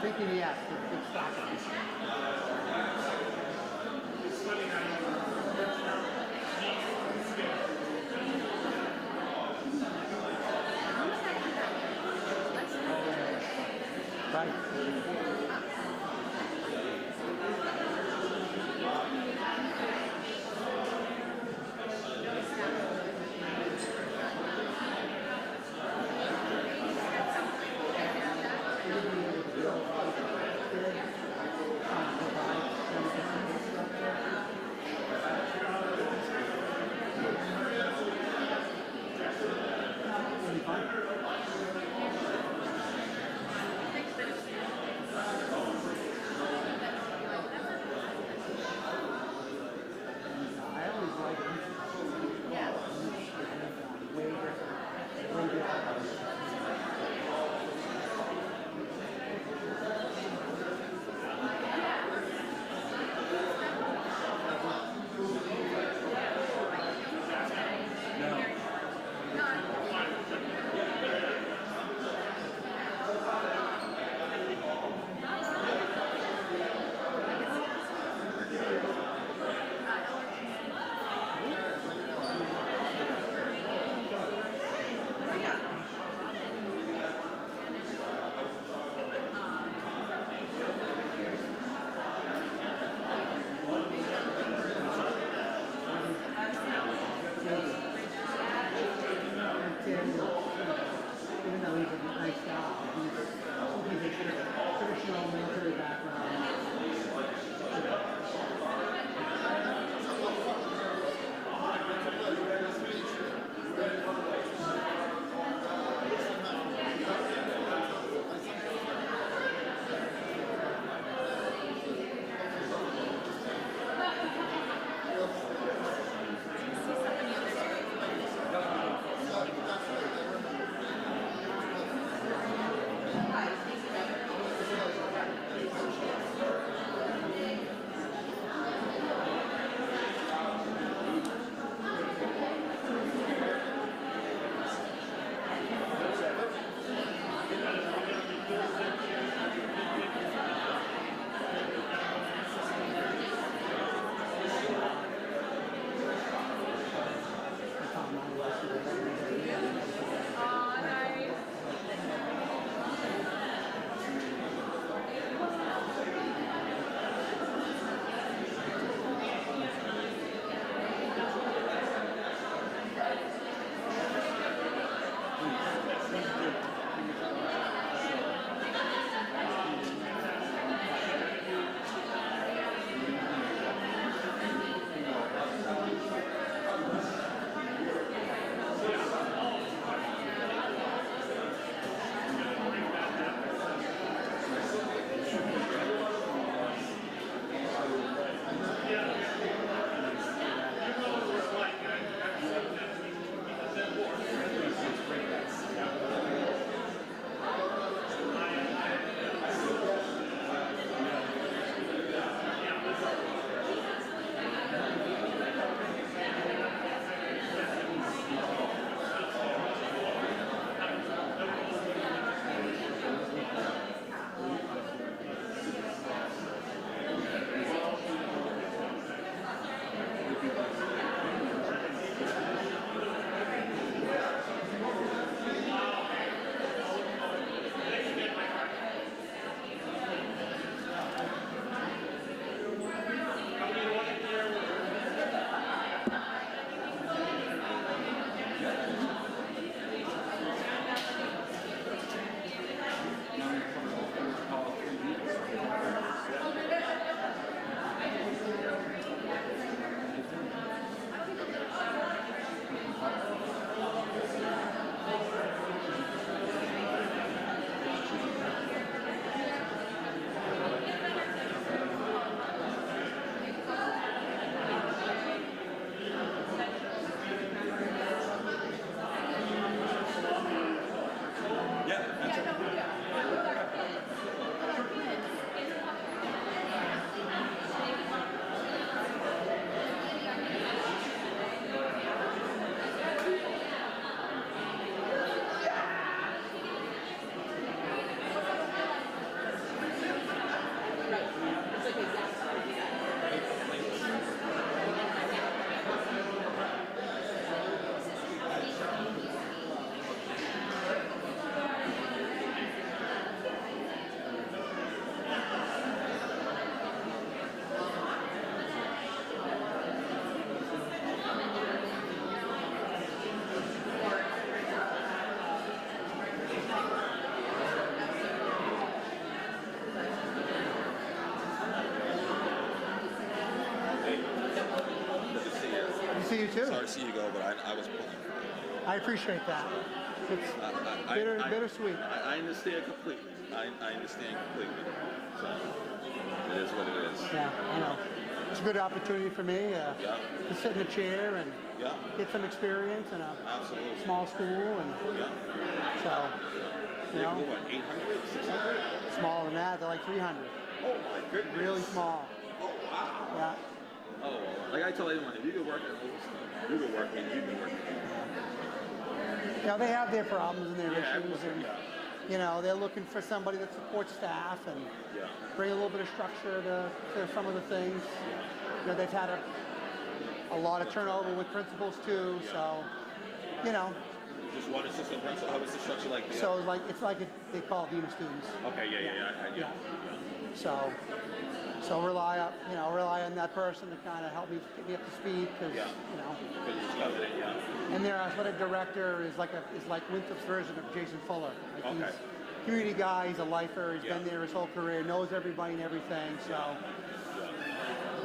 thinking yes, it's stock. Right. I always like way different, way different. Even though he's a nice guy, he's a traditional military background. too. Sorry to see you go, but I was pulling for you. I appreciate that. It's bittersweet. I understand completely. I understand completely. So it is what it is. Yeah, I know. It's a good opportunity for me to sit in a chair and get some experience in a small school, and so you know, what, 800, 600? Smaller than that, they're like 300. Oh my goodness. Really small. Oh wow. Yeah. Oh, well, like I tell anyone, if you could work at Lewiston, you could work and you can work. Yeah, they have their problems and their issues, and you know, they're looking for somebody that supports staff and bring a little bit of structure to some of the things. You know, they've had a lot of turnover with principals too, so you know. Just one assistant principal. How was the structure like? So it's like they call it dean of students. Okay, yeah. So rely on that person to kind of help me get me up to speed, because you know. And their athletic director is like Winthrop's version of Jason Fuller. Like he's a community guy. He's a lifer. He's been there his whole career. Knows everybody and everything.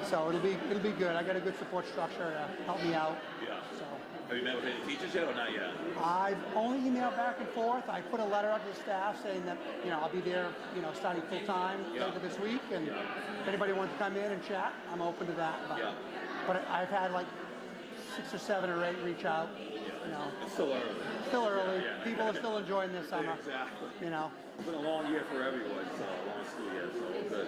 So it'll be good. I got a good support structure to help me out. So. Have you met with any teachers yet or not yet? I've only emailed back and forth. I put a letter out to the staff saying that, you know, I'll be there, you know, starting full time later this week, and if anybody wants to come in and chat, I'm open to that. But I've had like 6 or 7 or 8 reach out. You know, it's still early. Still early. People are still enjoying this summer. Exactly. You know, it's been a long year for everyone. So a long school year. So we're good.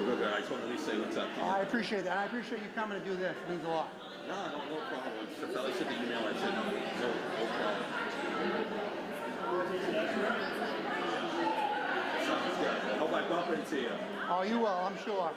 We're good. I just want to at least say what's up. I appreciate that. I appreciate you coming to do this. It means a lot. No problem. If I sent the email, I said no problem. Sounds good. I hope I bump into you. Oh, you will, I'm sure.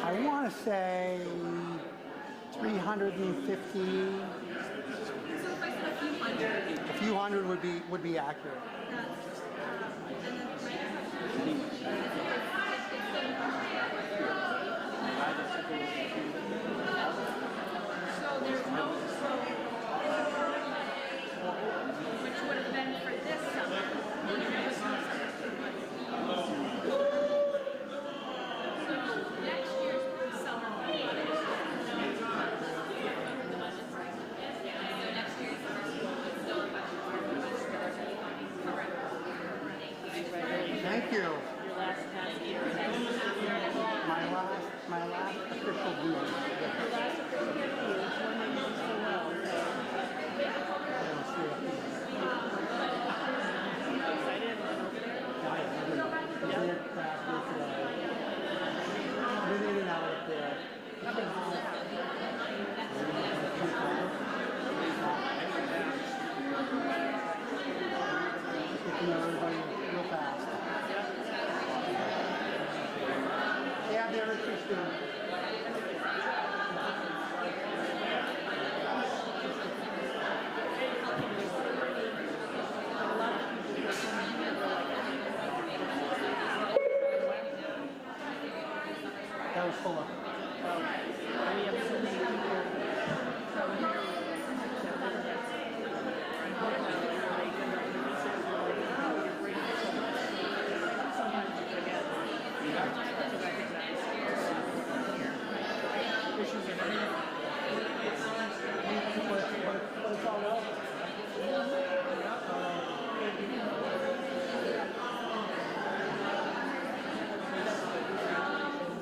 I want to say 350. A few hundred would be accurate. So there's no which would have been for this summer. Thank you. Your last past year. My last official duty. Your last official duty is one that you did so well. I've been in and out up there. You know everybody real fast. Yeah, they're interesting. That was full of. We have so many people.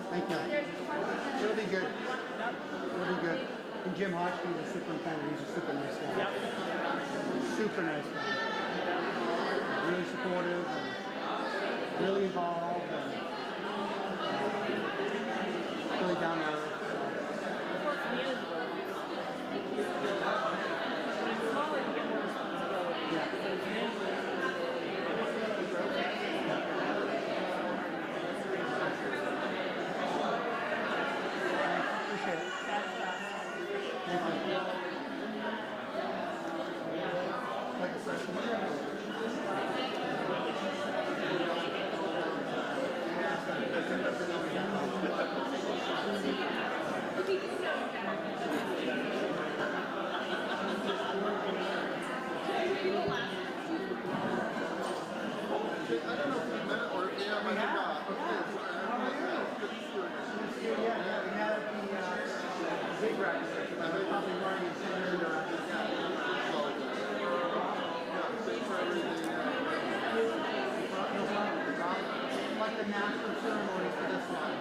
Thank you. It'll be good. It'll be good. And Jim Hodgkin is the superintendent. He's a super nice guy. Super nice guy. Really supportive and really involved and really down to earth. Yeah. graduation, but they're probably learning in similar directions. Like the national ceremonies for this one.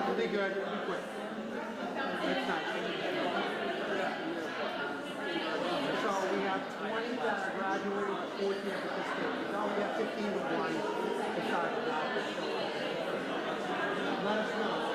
It'll be good. It'll be quick. It's nice. So we have 20 that are graduating, 14 at this stage. Now we have 15 to 1 beside the graduation. Let us know.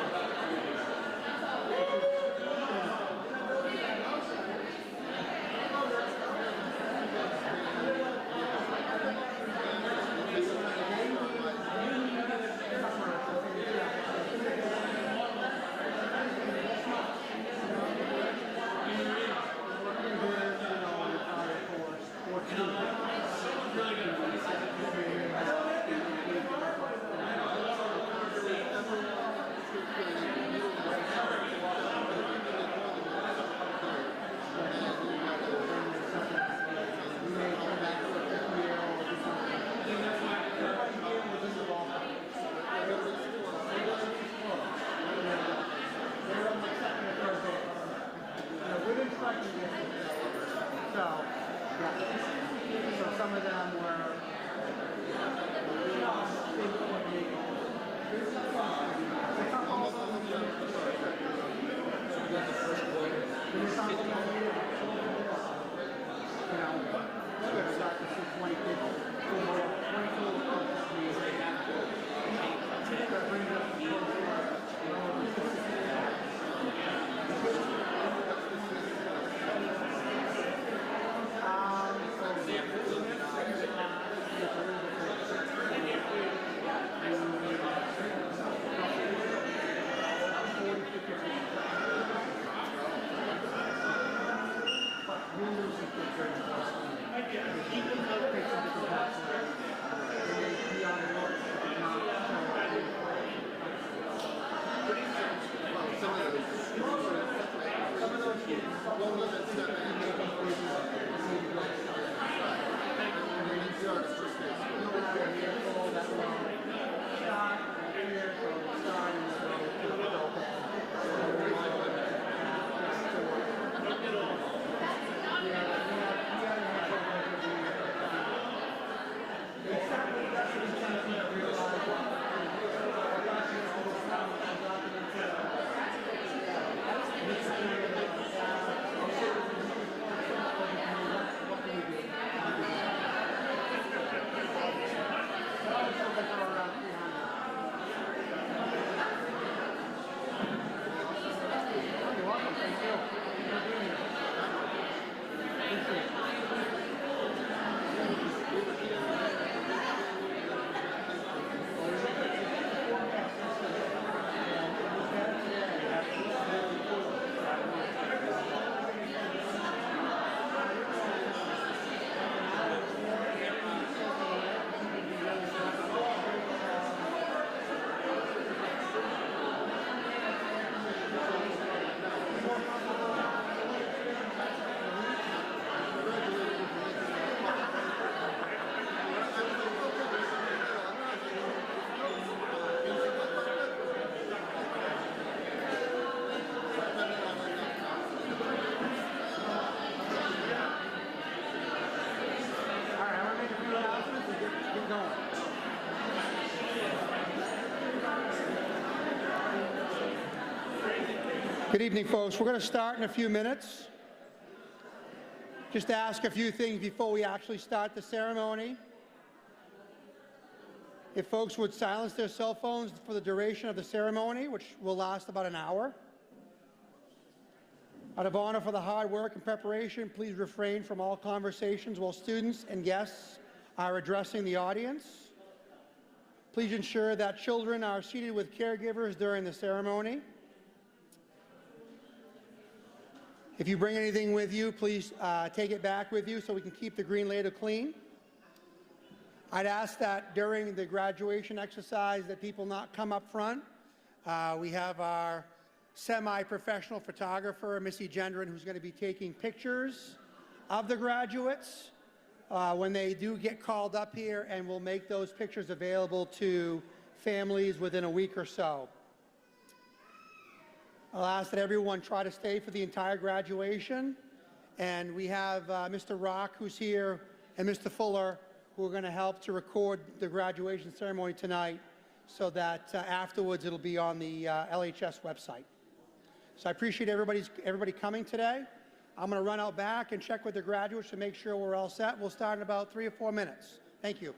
So some of them were Good evening, folks. We're going to start in a few minutes. Just to ask a few things before we actually start the ceremony. If folks would silence their cell phones for the duration of the ceremony, which will last about an hour. Out of honor for the hard work and preparation, please refrain from all conversations while students and guests are addressing the audience. Please ensure that children are seated with caregivers during the ceremony. If you bring anything with you, please take it back with you so we can keep the green ladle clean. I'd ask that during the graduation exercise that people not come up front. We have our semi-professional photographer, Missy Gendron, who's going to be taking pictures of the graduates when they do get called up here, and we'll make those pictures available to families within a week or so. I'll ask that everyone try to stay for the entire graduation. And we have Mr. Rock, who's here, and Mr. Fuller, who are going to help to record the graduation ceremony tonight so that afterwards it'll be on the LHS website. So I appreciate everybody coming today. I'm going to run out back and check with the graduates to make sure we're all set. We'll start in about 3 or 4 minutes. Thank you.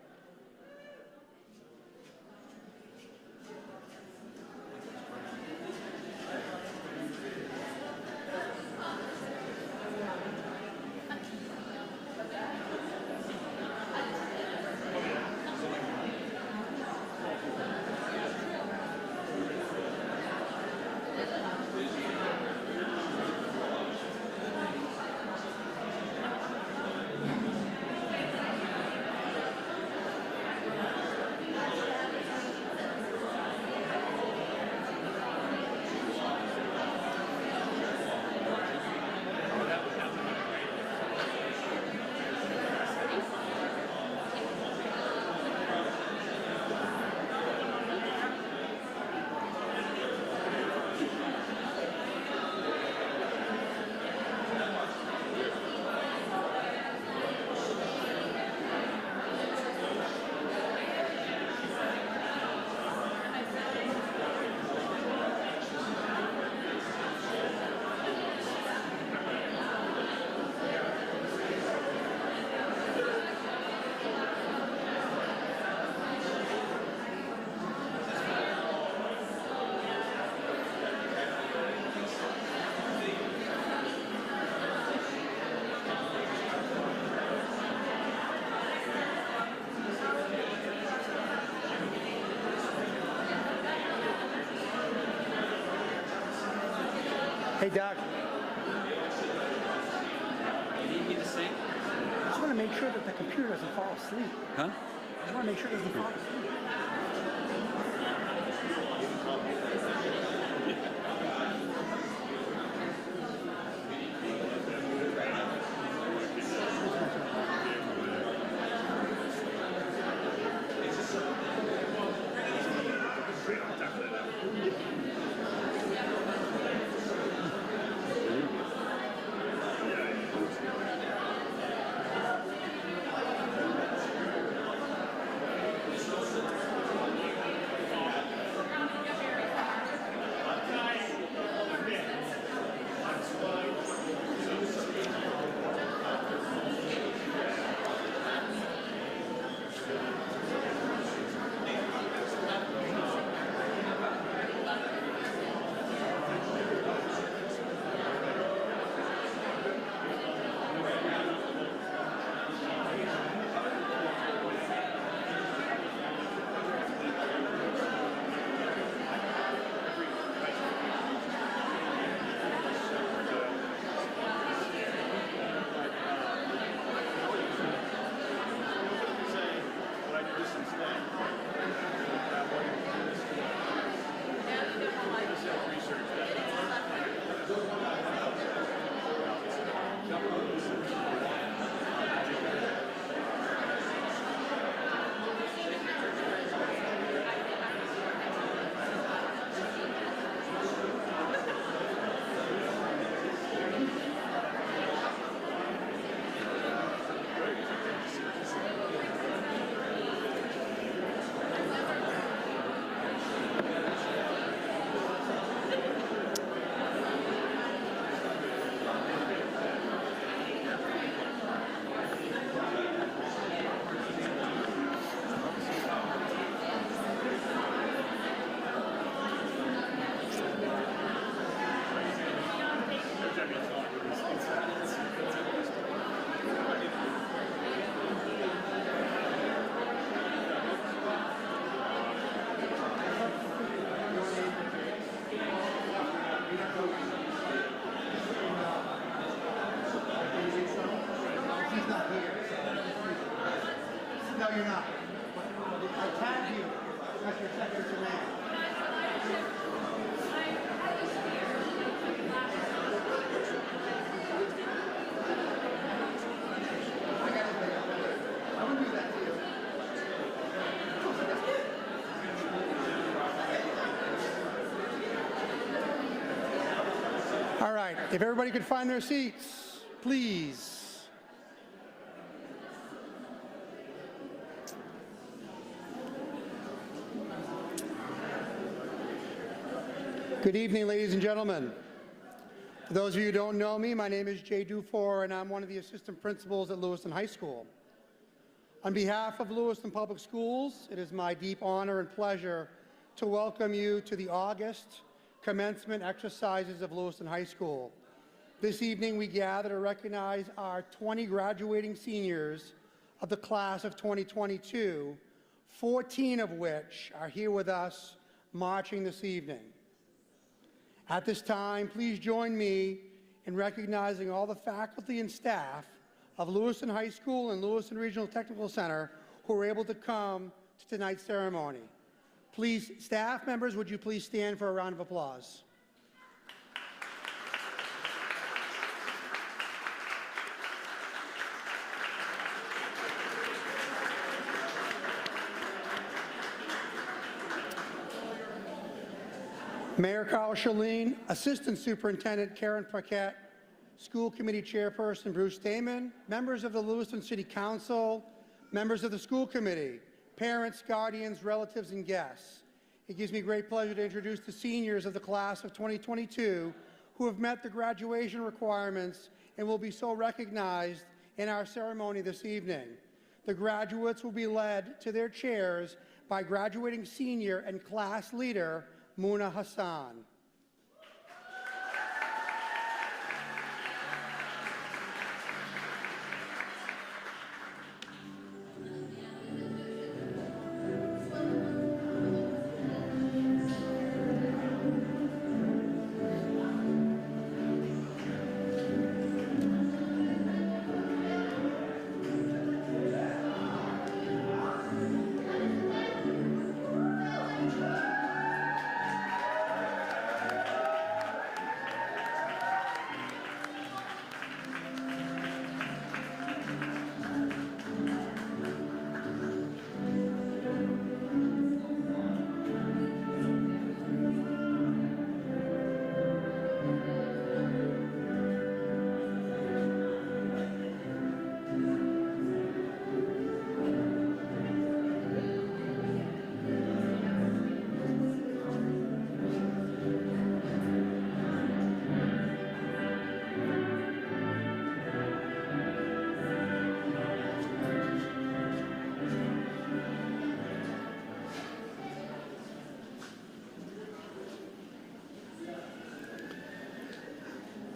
Hey, Doc. You need me to sing? I just want to make sure that the computer doesn't fall asleep. Huh? I just want to make sure it doesn't fall asleep. All right, if everybody could find their seats, please. Good evening, ladies and gentlemen. For those of you who don't know me, my name is Jay Dufour, and I'm one of the assistant principals at Lewiston High School. On behalf of Lewiston Public Schools, it is my deep honor and pleasure to welcome you to the August commencement exercises of Lewiston High School. This evening, we gather to recognize our 20 graduating seniors of the class of 2022, 14 of which are here with us marching this evening. At this time, please join me in recognizing all the faculty and staff of Lewiston High School and Lewiston Regional Technical Center who were able to come to tonight's ceremony. Please, staff members, would you please stand for a round of applause? Mayor Carl Shaleen, Assistant Superintendent Karen Paquette, School Committee Chairperson Bruce Damon, members of the Lewiston City Council, members of the School Committee, parents, guardians, relatives, and guests. It gives me great pleasure to introduce the seniors of the class of 2022 who have met the graduation requirements and will be so recognized in our ceremony this evening. The graduates will be led to their chairs by graduating senior and class leader Muna Hassan.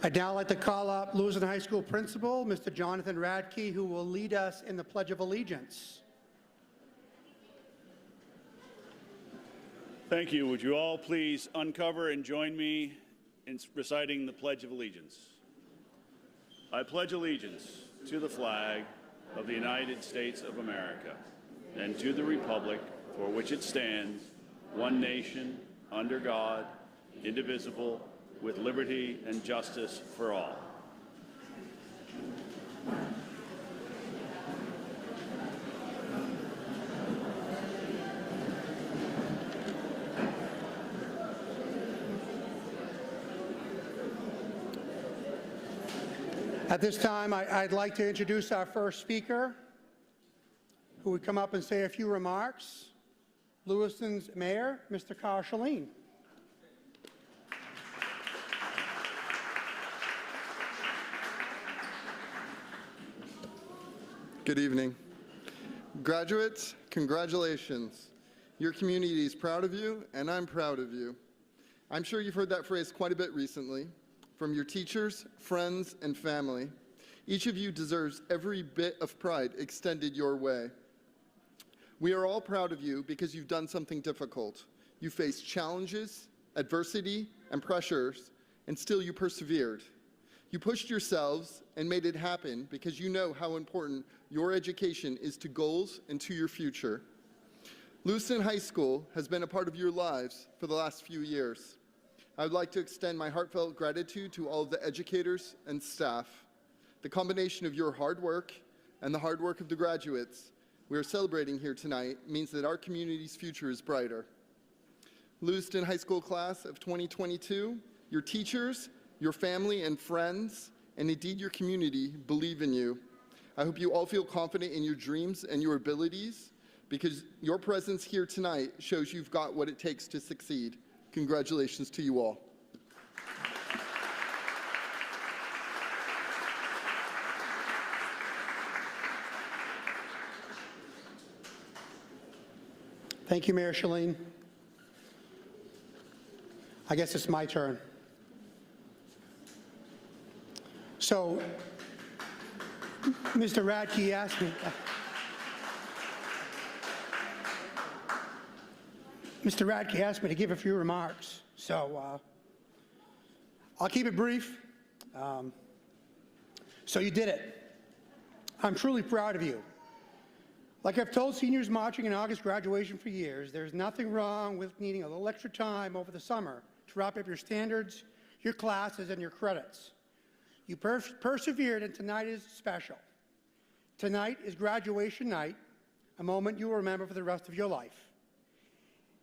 I'd now like to call up Lewiston High School Principal, Mr. Jonathan Radke, who will lead us in the Pledge of Allegiance. Thank you. Would you all please uncover and join me in reciting the Pledge of Allegiance? I pledge allegiance to the flag of the United States of America and to the republic for which it stands, one nation, under God, indivisible, with liberty and justice for all. At this time, I'd like to introduce our first speaker, who would come up and say a few remarks. Lewiston's Mayor, Mr. Carl Shaleen. Good evening. Graduates, congratulations. Your community is proud of you, and I'm proud of you. I'm sure you've heard that phrase quite a bit recently from your teachers, friends, and family. Each of you deserves every bit of pride extended your way. We are all proud of you because you've done something difficult. You faced challenges, adversity, and pressures, and still you persevered. You pushed yourselves and made it happen because you know how important your education is to goals and to your future. Lewiston High School has been a part of your lives for the last few years. I would like to extend my heartfelt gratitude to all of the educators and staff. The combination of your hard work and the hard work of the graduates we are celebrating here tonight means that our community's future is brighter. Lewiston High School class of 2022, your teachers, your family and friends, and indeed your community believe in you. I hope you all feel confident in your dreams and your abilities, because your presence here tonight shows you've got what it takes to succeed. Congratulations to you all. Thank you, Mayor Shalin. I guess it's my turn. So, Mr. Radke asked me. Mr. Radke asked me to give a few remarks, so I'll keep it brief. So you did it. I'm truly proud of you. Like I've told seniors marching in August graduation for years, there's nothing wrong with needing a little extra time over the summer to wrap up your standards, your classes, and your credits. You persevered, and tonight is special. Tonight is graduation night, a moment you will remember for the rest of your life.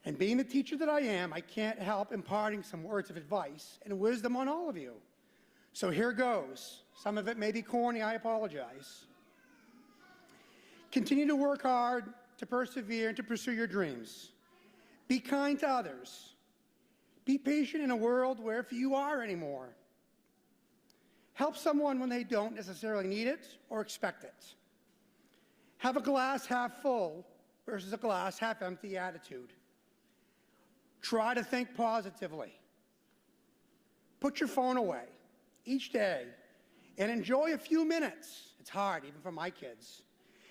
And being the teacher that I am, I can't help imparting some words of advice and wisdom on all of you. So here goes. Some of it may be corny, I apologize. Continue to work hard, to persevere, and to pursue your dreams. Be kind to others. Be patient in a world where few you are anymore. Help someone when they don't necessarily need it or expect it. Have a glass half full versus a glass half empty attitude. Try to think positively. Put your phone away each day and enjoy a few minutes. It's hard, even for my kids.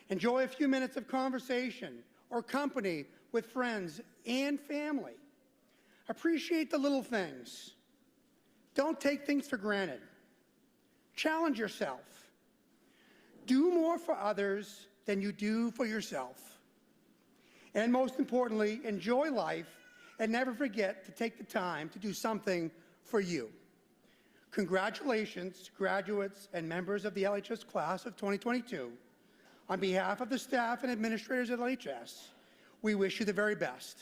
Enjoy a few minutes of conversation or company with friends and family. Appreciate the little things. Don't take things for granted. Challenge yourself. Do more for others than you do for yourself. And most importantly, enjoy life and never forget to take the time to do something for you. Congratulations, graduates and members of the LHS class of 2022. On behalf of the staff and administrators at LHS, we wish you the very best.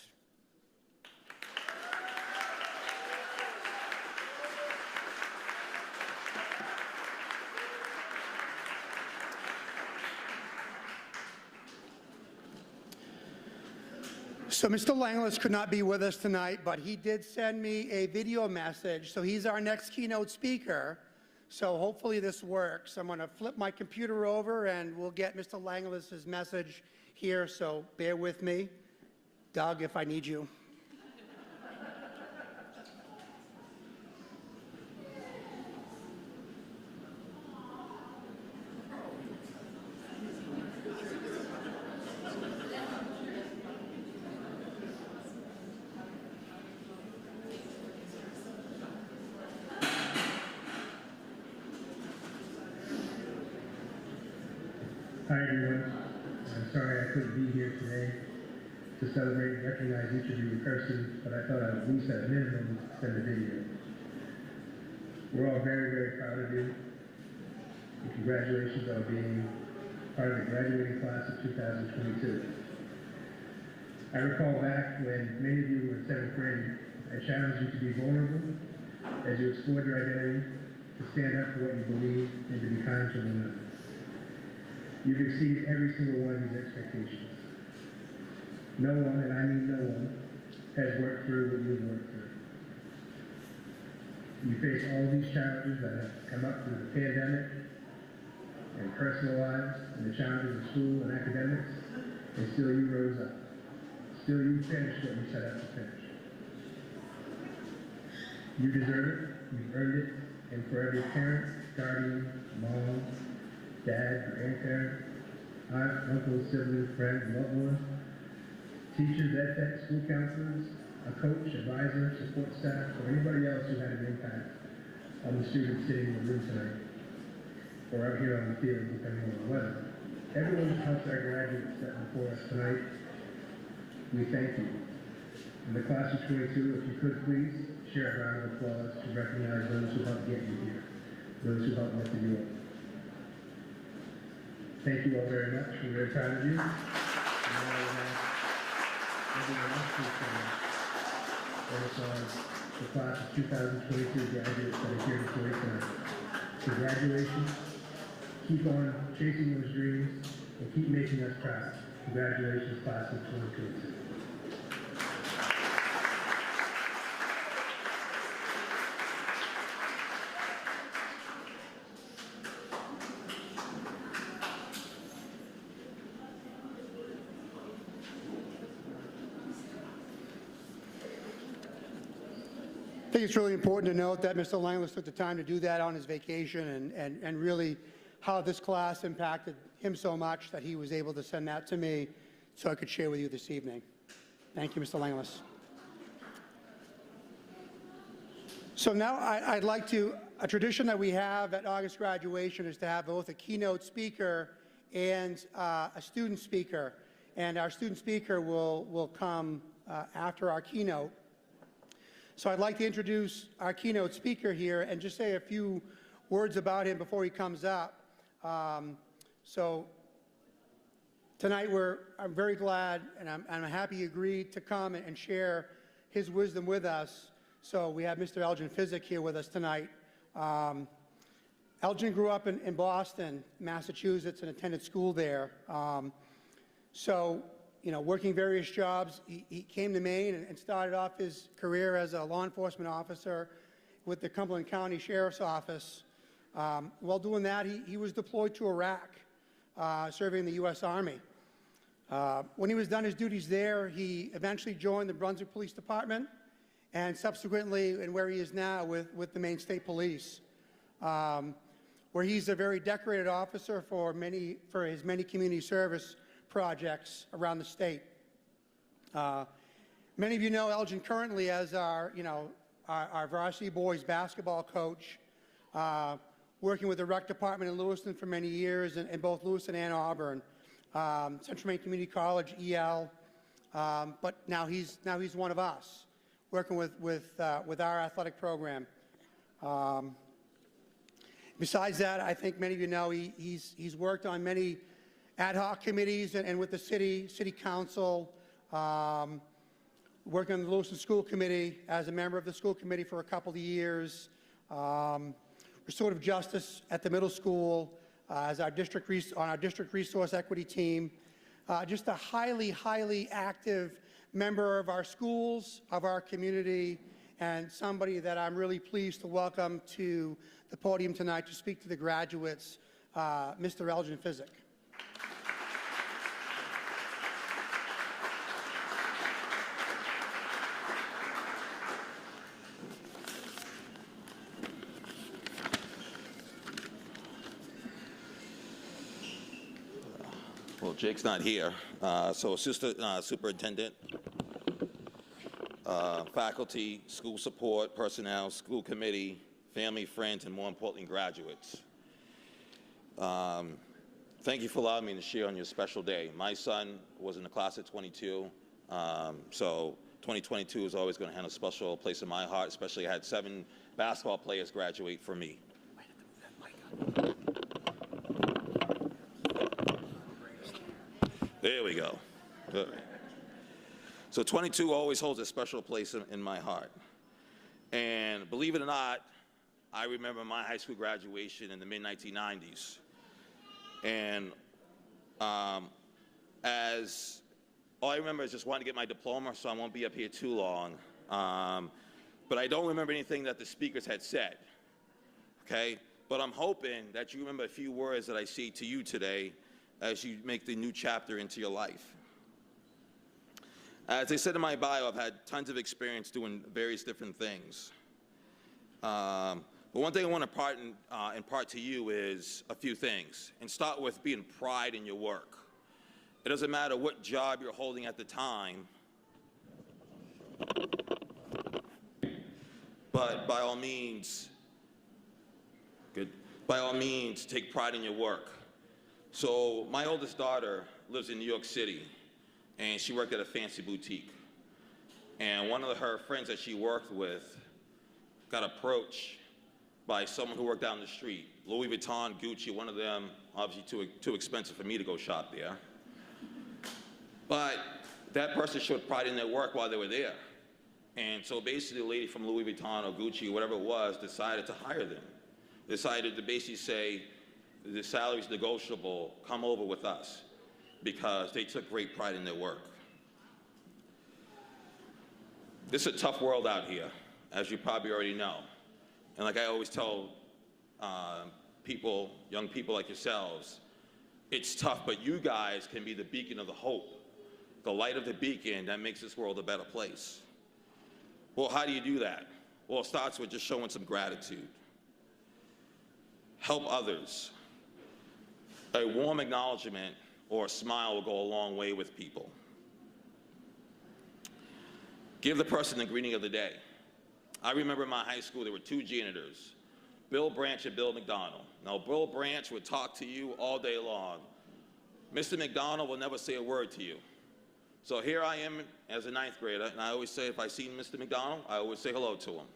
So Mr. Langlis could not be with us tonight, but he did send me a video message. So he's our next keynote speaker. So hopefully this works. I'm going to flip my computer over and we'll get Mr. Langlis's message here. So bear with me. Doug, if I need you. Hi everyone. I'm sorry I couldn't be here today to celebrate and recognize each of you in person, but I thought I would at least at minimum send a video. We're all very, very proud of you. And congratulations on being part of the graduating class of 2022. I recall back when many of you were in 7th grade, I challenged you to be vulnerable as you explored your identity, to stand up for what you believe, and to be kind to one another. You've exceeded every single one of these expectations. No one, and I mean no one, has worked through what you've worked through. You face all these challenges that have come up through the pandemic and personal lives and the challenges of school and academics, and still you rose up. Still you finished what you set out to finish. You deserve it, you've earned it, and for every parent, guardian, mom, dad, grandparent, aunt, uncle, sibling, friend, loved one, teachers, ed tech, school counselors, a coach, advisor, support staff, or anybody else who had an impact on the students sitting in the room tonight, or out here on the field, depending on the weather. Everyone who helped our graduates step before us tonight, we thank you. In the class of 22, if you could please share a round of applause to recognize those who helped get you here, those who helped lift you up. Thank you all very much. We're very proud of you. And now we have everyone else who's going to the class of 2022 graduates that are here before you tonight. Congratulations. Keep on chasing those dreams and keep making us proud. Congratulations, class of 2022. I think it's really important to note that Mr. Langlis took the time to do that on his vacation and really how this class impacted him so much that he was able to send that to me so I could share with you this evening. Thank you, Mr. Langlis. So now I'd like to, a tradition that we have at August graduation is to have both a keynote speaker and a student speaker. And our student speaker will come after our keynote. So I'd like to introduce our keynote speaker here and just say a few words about him before he comes up. So tonight I'm very glad and I'm happy he agreed to come and share his wisdom with us. So we have Mr. Elgin Physick here with us tonight. Elgin grew up in Boston, Massachusetts, and attended school there. You know, working various jobs, he came to Maine and started off his career as a law enforcement officer with the Cumberland County Sheriff's Office. While doing that, he was deployed to Iraq, serving in the U.S. Army. When he was done his duties there, he eventually joined the Brunswick Police Department and subsequently, and where he is now, with the Maine State Police, where he's a very decorated officer for his many community service projects around the state. Many of you know Elgin currently as our varsity boys basketball coach, working with the rec department in Lewiston for many years, in both Lewiston and Auburn, Central Maine Community College, EL, but now he's one of us, working with our athletic program. Besides that, I think many of you know he's worked on many ad hoc committees and with the city council, working on the Lewiston School Committee as a member of the school committee for a couple of years, restorative justice at the middle school, as on our district resource equity team, just a highly active member of our schools, of our community, and somebody that I'm really pleased to welcome to the podium tonight to speak to the graduates, Mr. Elgin Physick. Well, Jake's not here, so Assistant Superintendent, faculty, school support, personnel, school committee, family, friends, and more importantly, graduates. Thank you for allowing me to share on your special day. My son was in the class of 22, so 2022 is always going to have a special place in my heart, especially I had 7 basketball players graduate from me. There we go. Good. So 22 always holds a special place in my heart. And believe it or not, I remember my high school graduation in the mid-1990s. And as all I remember is just wanting to get my diploma, so I won't be up here too long. But I don't remember anything that the speakers had said, okay? But I'm hoping that you remember a few words that I say to you today as you make the new chapter into your life. As I said in my bio, I've had tons of experience doing various different things. But one thing I want to impart to you is a few things. And start with being pride in your work. It doesn't matter what job you're holding at the time, but by all means, take pride in your work. So my oldest daughter lives in New York City, and she worked at a fancy boutique. And one of her friends that she worked with got approached by someone who worked down the street. Louis Vuitton, Gucci, one of them, obviously too expensive for me to go shop there. But that person showed pride in their work while they were there. And so basically a lady from Louis Vuitton or Gucci or whatever it was decided to hire them. Decided to basically say, the salary's negotiable, come over with us, because they took great pride in their work. This is a tough world out here, as you probably already know. And like I always tell people, young people like yourselves, it's tough, but you guys can be the beacon of the hope, the light of the beacon that makes this world a better place. Well, how do you do that? Well, it starts with just showing some gratitude. Help others. A warm acknowledgement or a smile will go a long way with people. Give the person the greeting of the day. I remember in my high school there were two janitors, Bill Branch and Bill McDonald. Now, Bill Branch would talk to you all day long. Mr. McDonald will never say a word to you. So here I am as a ninth grader, and I always say if I see Mr. McDonald, I always say hello to him.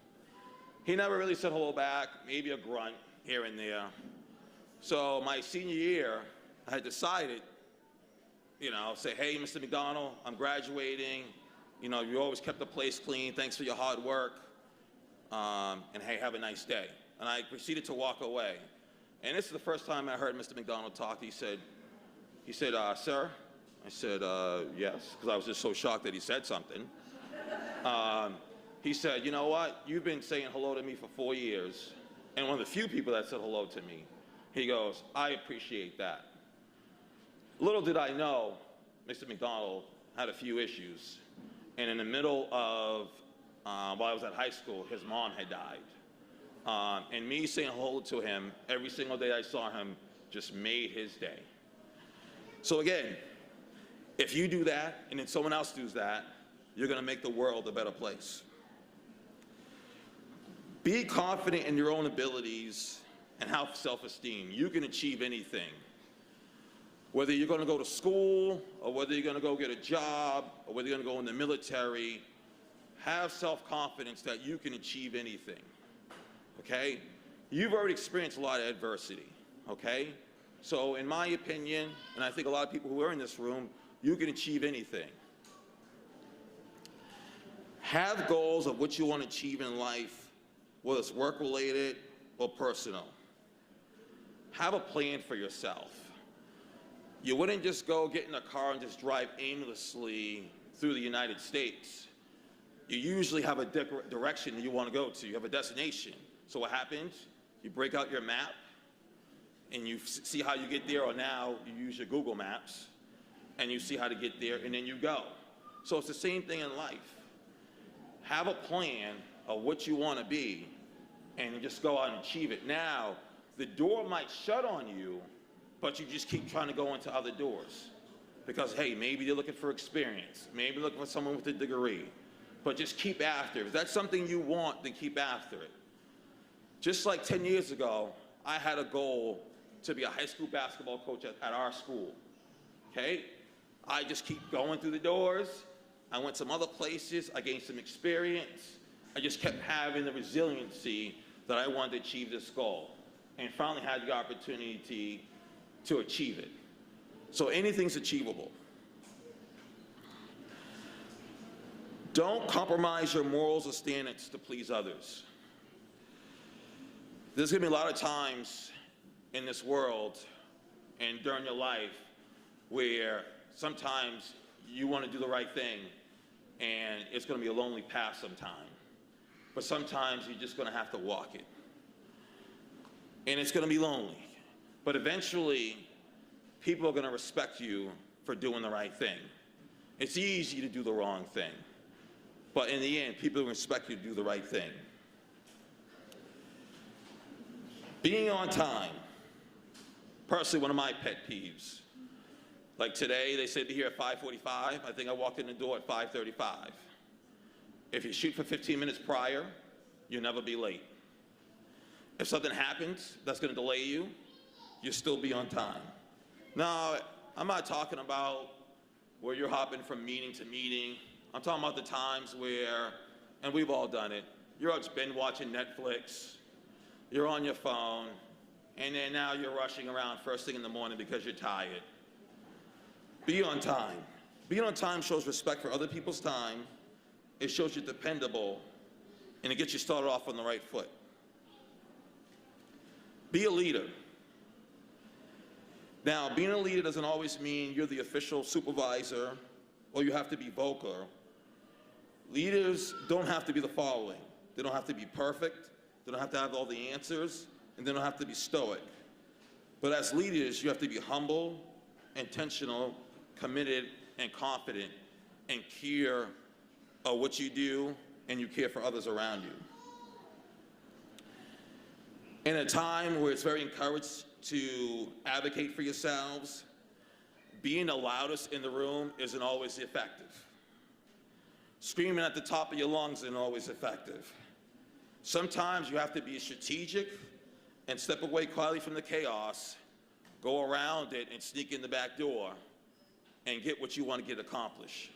He never really said hello back, maybe a grunt here and there. So my senior year, I had decided, say, hey, Mr. McDonald, I'm graduating. You always kept the place clean. Thanks for your hard work. And hey, have a nice day. And I proceeded to walk away. And this is the first time I heard Mr. McDonald talk. He said, sir? I said, yes, because I was just so shocked that he said something. He said, you know what? You've been saying hello to me for 4 years, and one of the few people that said hello to me. He goes, I appreciate that. Little did I know, Mr. McDonald had a few issues, and in the middle of, while I was at high school, his mom had died. And me saying hello to him every single day I saw him just made his day. So again, if you do that, and then someone else does that, you're going to make the world a better place. Be confident in your own abilities and have self-esteem. You can achieve anything. Whether you're going to go to school, or whether you're going to go get a job, or whether you're going to go in the military, have self-confidence that you can achieve anything. Okay? You've already experienced a lot of adversity. Okay? So in my opinion, and I think a lot of people who are in this room, you can achieve anything. Have goals of what you want to achieve in life, whether it's work-related or personal. Have a plan for yourself. You wouldn't just go get in a car and just drive aimlessly through the United States. You usually have a direction that you want to go to. You have a destination. So what happens? You break out your map, and you see how you get there, or now you use your Google Maps, and you see how to get there, and then you go. So it's the same thing in life. Have a plan of what you want to be, and you just go out and achieve it. Now, the door might shut on you, but you just keep trying to go into other doors. Because, hey, maybe they're looking for experience. Maybe they're looking for someone with a degree. But just keep after it. If that's something you want, then keep after it. Just like 10 years ago, I had a goal to be a high school basketball coach at our school. Okay? I just keep going through the doors. I went some other places. I gained some experience. I just kept having the resiliency that I wanted to achieve this goal. And finally had the opportunity to achieve it. So anything's achievable. Don't compromise your morals or standards to please others. There's going to be a lot of times in this world and during your life where sometimes you want to do the right thing and it's going to be a lonely path sometime. But sometimes you're just going to have to walk it. And it's going to be lonely. But eventually, people are going to respect you for doing the right thing. It's easy to do the wrong thing. But in the end, people will respect you to do the right thing. Being on time. Personally, one of my pet peeves. Like today, they said to be here at 5:45. I think I walked in the door at 5:35. If you shoot for 15 minutes prior, you'll never be late. If something happens that's going to delay you, you'll still be on time. Now, I'm not talking about where you're hopping from meeting to meeting. I'm talking about the times where, and we've all done it, you're out binge watching Netflix, you're on your phone, and then now you're rushing around first thing in the morning because you're tired. Be on time. Being on time shows respect for other people's time it shows you're dependable, and it gets you started off on the right foot. Be a leader. Now, being a leader doesn't always mean you're the official supervisor or you have to be vocal. Leaders don't have to be the following. They don't have to be perfect, they don't have to have all the answers, and they don't have to be stoic. But as leaders, you have to be humble, intentional, committed, and confident, and care of what you do, and you care for others around you. In a time where it's very encouraged to advocate for yourselves, being the loudest in the room isn't always effective. Screaming at the top of your lungs isn't always effective. Sometimes you have to be strategic and step away quietly from the chaos, go around it and sneak in the back door and get what you want to get accomplished.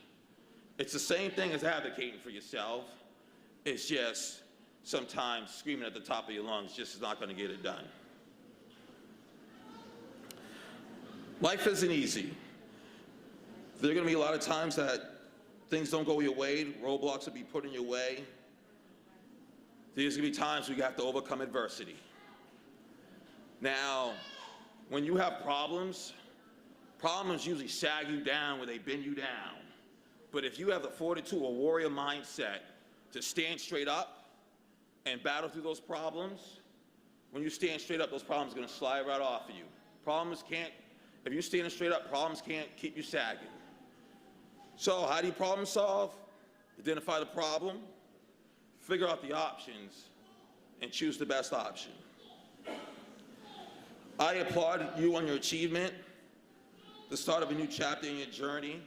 It's the same thing as advocating for yourself. It's just sometimes screaming at the top of your lungs just is not going to get it done. Life isn't easy. There are going to be a lot of times that things don't go your way, roadblocks will be put in your way. There's going to be times where you have to overcome adversity. Now, when you have problems usually sag you down where they bend you down. But if you have the fortitude, a warrior mindset to stand straight up and battle through those problems, when you stand straight up, those problems are going to slide right off of you. If you're standing straight up, problems can't keep you sagging. So how do you problem solve? Identify the problem, figure out the options, and choose the best option. I applaud you on your achievement, the start of a new chapter in your journey.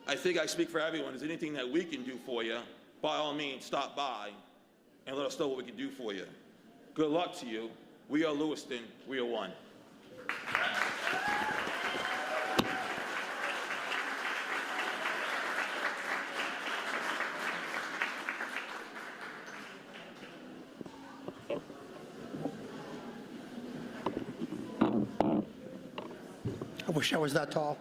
I think I speak for everyone. Is there anything that we can do for you? By all means, stop by and let us know what we can do for you. Good luck to you. We are Lewiston. We are one. I wish I was that tall.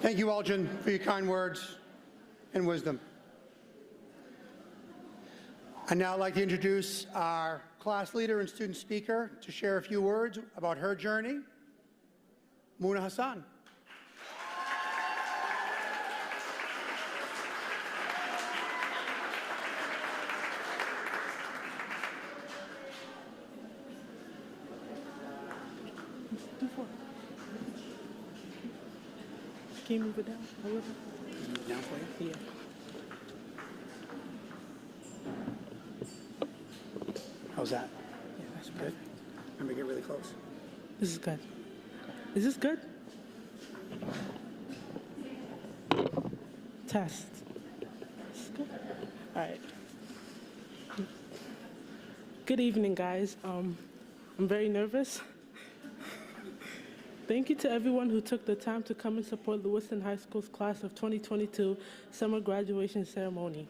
Thank you, Elgin, for your kind words and wisdom. I'd now like to introduce our class leader and student speaker to share a few words about her journey, Muna Hassan. Can you move it down a little? Down for you? Yeah. How's that? Yeah, that's Good? perfect. Remember to get really close. This is good. Is this good? Test. This is good. All right. Good evening, guys. I'm very nervous. Thank you to everyone who took the time to come and support Lewiston High School's class of 2022 summer graduation ceremony.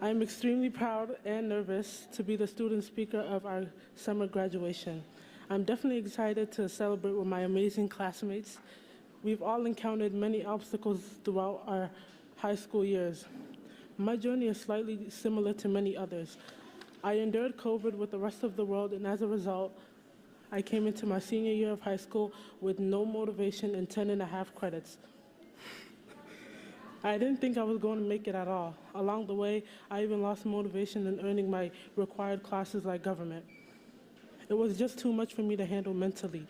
I am extremely proud and nervous to be the student speaker of our summer graduation. I'm definitely excited to celebrate with my amazing classmates. We've all encountered many obstacles throughout our high school years. My journey is slightly similar to many others. I endured COVID with the rest of the world, and as a result, I came into my senior year of high school with no motivation and 10.5 credits. I didn't think I was going to make it at all. Along the way, I even lost motivation in earning my required classes like government. It was just too much for me to handle mentally.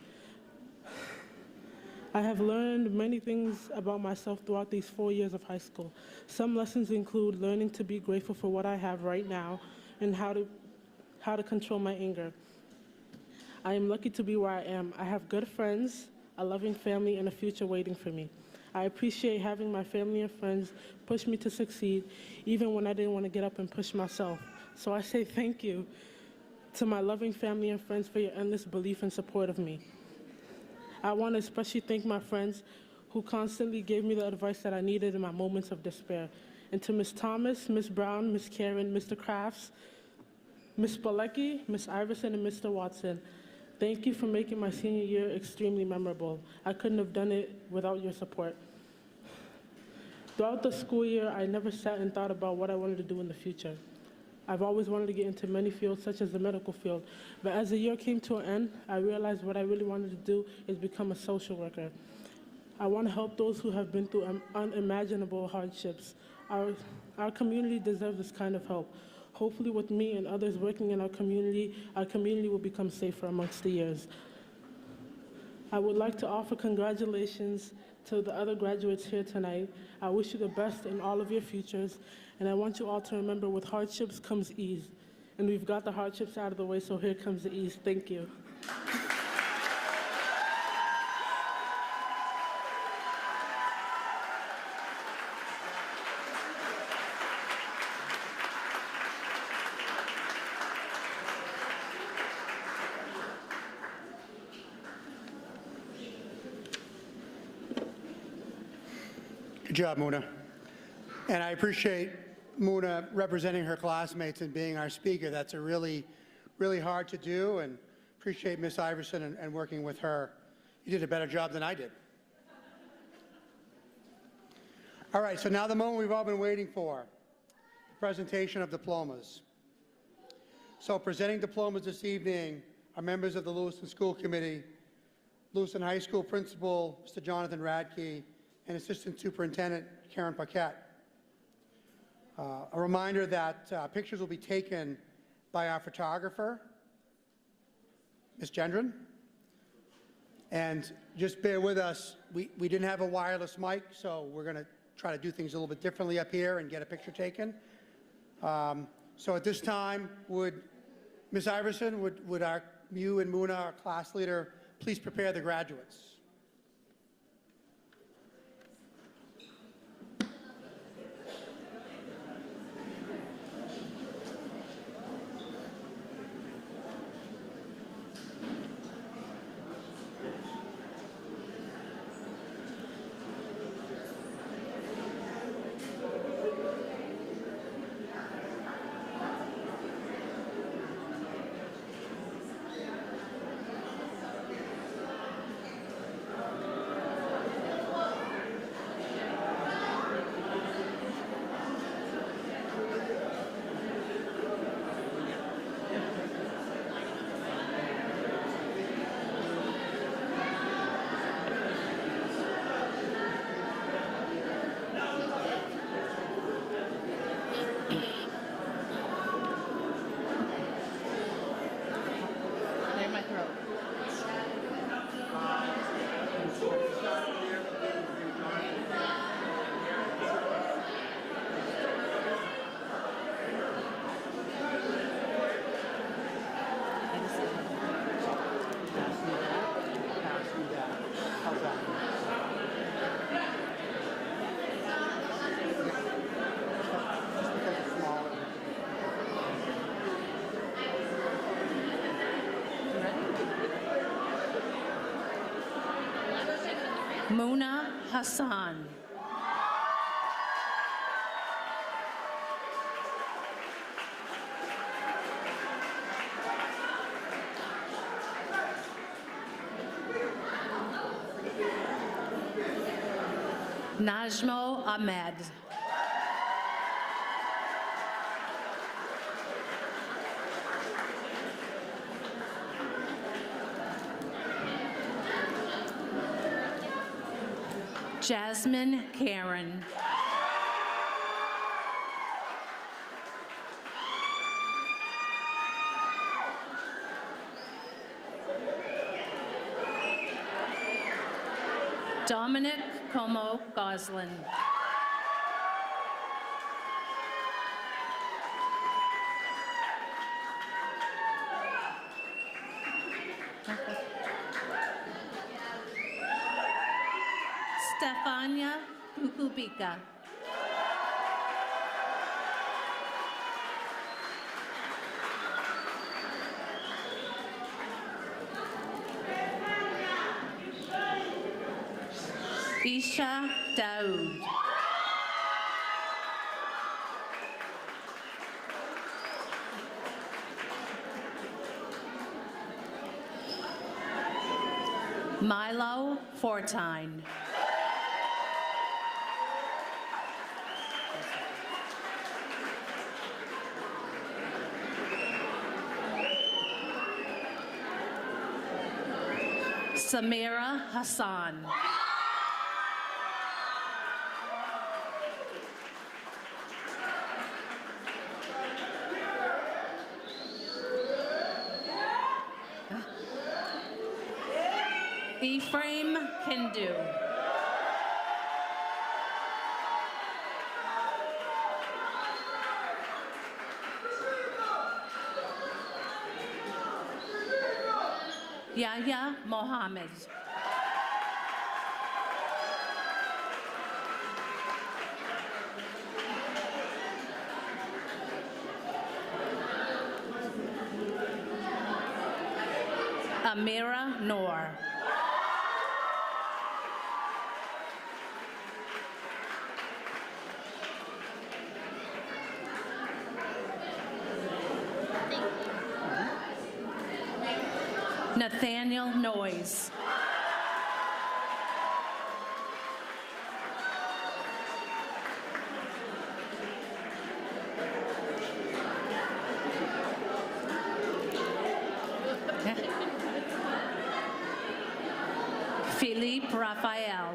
I have learned many things about myself throughout these 4 years of high school. Some lessons include learning to be grateful for what I have right now and how to control my anger. I am lucky to be where I am. I have good friends, a loving family, and a future waiting for me. I appreciate having my family and friends push me to succeed, even when I didn't want to get up and push myself. So I say thank you to my loving family and friends for your endless belief and support of me. I want to especially thank my friends who constantly gave me the advice that I needed in my moments of despair. And to Ms. Thomas, Ms. Brown, Ms. Karen, Mr. Crafts, Ms. Spalecki, Ms. Iverson, and Mr. Watson, Thank you for making my senior year extremely memorable. I couldn't have done it without your support. Throughout the school year, I never sat and thought about what I wanted to do in the future. I've always wanted to get into many fields, such as the medical field, but as the year came to an end, I realized what I really wanted to do is become a social worker. I want to help those who have been through unimaginable hardships. Our community deserves this kind of help. Hopefully with me and others working in our community will become safer amongst the years. I would like to offer congratulations to the other graduates here tonight. I wish you the best in all of your futures, and I want you all to remember with hardships comes ease. And we've got the hardships out of the way, so here comes the ease. Thank you. Good job, Muna. And I appreciate Muna representing her classmates and being our speaker. That's a really hard to do, and appreciate Miss Iverson and working with her. You did a better job than I did. All right, so now the moment we've all been waiting for, the presentation of diplomas. So presenting diplomas this evening are members of the Lewiston School Committee, Lewiston High School Principal, Mr. Jonathan Radke, and Assistant Superintendent Karen Paquette. A reminder that pictures will be taken by our photographer, Ms. Gendron. And just bear with us, we didn't have a wireless mic, so we're going to try to do things a little bit differently up here and get a picture taken. So at this time, would Ms. Iverson, would you and Muna, our class leader, please prepare the graduates? Muna Hassan. Najmo Ahmed. Jasmine Karen. Dominic Como Goslin. Stefania Kukubika. Isha Daoud. Milo Fortine. Samira Hassan. Ephraim Hindu. Yahya Mohammed. Amira Noor. Nathaniel Noyes. Philippe Raphael.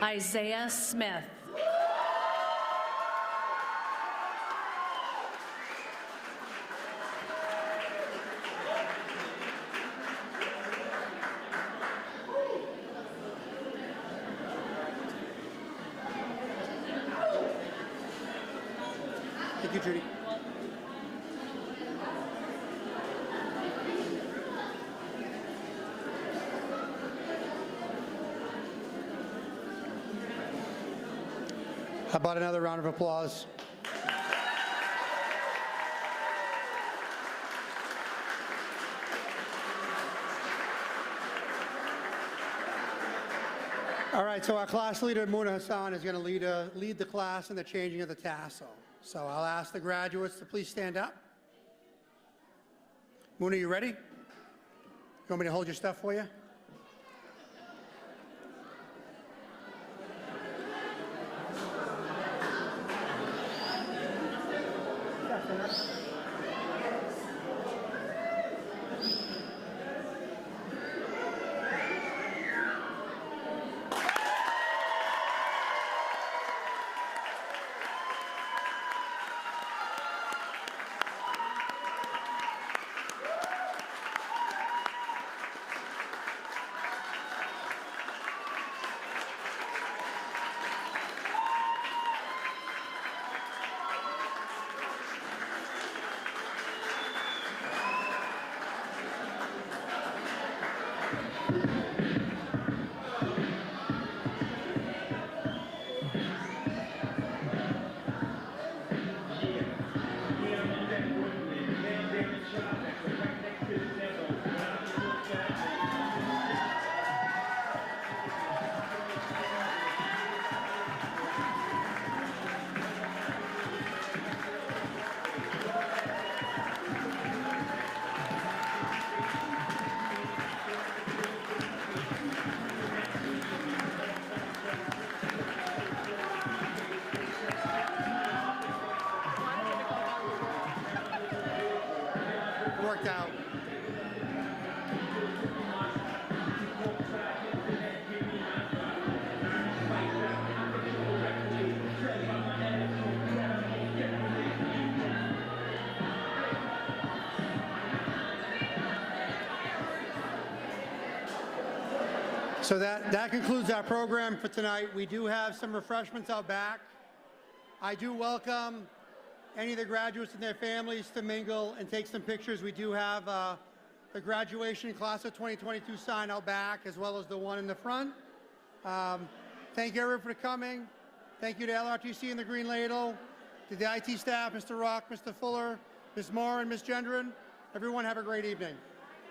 Isaiah Smith. Thank you, Judy. How about another round of applause? All right, so our class leader, Muna Hassan, is going to lead the class in the changing of the tassel. So I'll ask the graduates to please stand up. Muna, you ready? You want me to hold your stuff for you? Worked out. So that concludes our program for tonight. We do have some refreshments out back. I do welcome any of the graduates and their families to mingle and take some pictures. We do have the graduation class of 2022 sign out back, as well as the one in the front. Thank you everyone for coming. Thank you to LRTC and the Green Ladle, to the IT staff, Mr. Rock, Mr. Fuller, Ms. Moore, and Ms. Gendron. Everyone have a great evening.